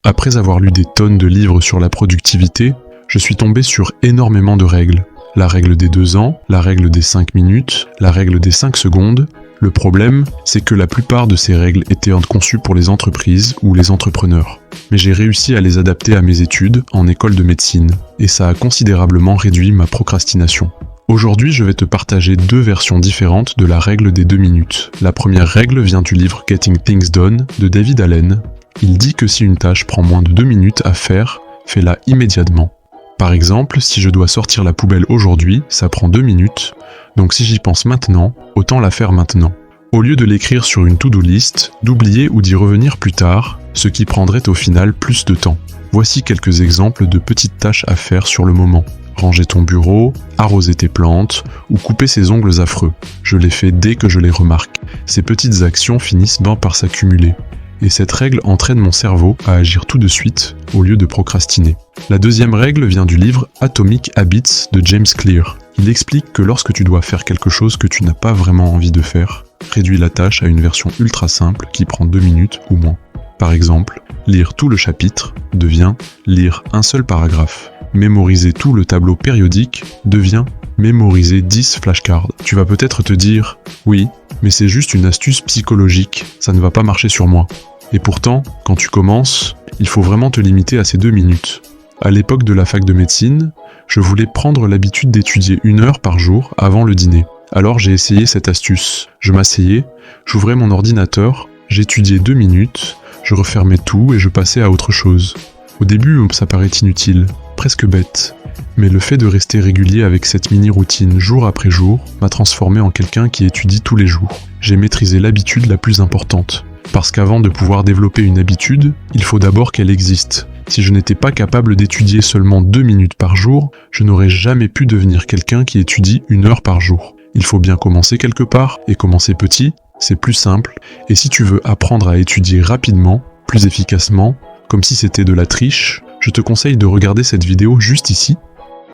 Après avoir lu des tonnes de livres sur la productivité, je suis tombé sur énormément de règles. La règle des 2 ans, la règle des 5 minutes, la règle des 5 secondes. Le problème, c'est que la plupart de ces règles étaient conçues pour les entreprises ou les entrepreneurs. Mais j'ai réussi à les adapter à mes études en école de médecine, et ça a considérablement réduit ma procrastination. Aujourd'hui, je vais te partager 2 versions différentes de la règle des 2 minutes. La première règle vient du livre Getting Things Done de David Allen. Il dit que si une tâche prend moins de 2 minutes à faire, fais-la immédiatement. Par exemple, si je dois sortir la poubelle aujourd'hui, ça prend 2 minutes, donc si j'y pense maintenant, autant la faire maintenant. Au lieu de l'écrire sur une to-do list, d'oublier ou d'y revenir plus tard, ce qui prendrait au final plus de temps. Voici quelques exemples de petites tâches à faire sur le moment. Ranger ton bureau, arroser tes plantes ou couper ses ongles affreux. Je les fais dès que je les remarque. Ces petites actions finissent par s'accumuler. Et cette règle entraîne mon cerveau à agir tout de suite au lieu de procrastiner. La deuxième règle vient du livre Atomic Habits de James Clear. Il explique que lorsque tu dois faire quelque chose que tu n'as pas vraiment envie de faire, réduis la tâche à une version ultra simple qui prend 2 minutes ou moins. Par exemple, lire tout le chapitre devient lire un seul paragraphe. Mémoriser tout le tableau périodique devient mémoriser 10 flashcards. Tu vas peut-être te dire « Oui, mais c'est juste une astuce psychologique, ça ne va pas marcher sur moi. » Et pourtant, quand tu commences, il faut vraiment te limiter à ces 2 minutes. À l'époque de la fac de médecine, je voulais prendre l'habitude d'étudier 1 heure par jour avant le dîner. Alors j'ai essayé cette astuce. Je m'asseyais, j'ouvrais mon ordinateur, j'étudiais 2 minutes, je refermais tout et je passais à autre chose. Au début, ça paraît inutile, presque bête. Mais le fait de rester régulier avec cette mini-routine jour après jour m'a transformé en quelqu'un qui étudie tous les jours. J'ai maîtrisé l'habitude la plus importante. Parce qu'avant de pouvoir développer une habitude, il faut d'abord qu'elle existe. Si je n'étais pas capable d'étudier seulement 2 minutes par jour, je n'aurais jamais pu devenir quelqu'un qui étudie 1 heure par jour. Il faut bien commencer quelque part, et commencer petit, c'est plus simple. Et si tu veux apprendre à étudier rapidement, plus efficacement, comme si c'était de la triche, je te conseille de regarder cette vidéo juste ici,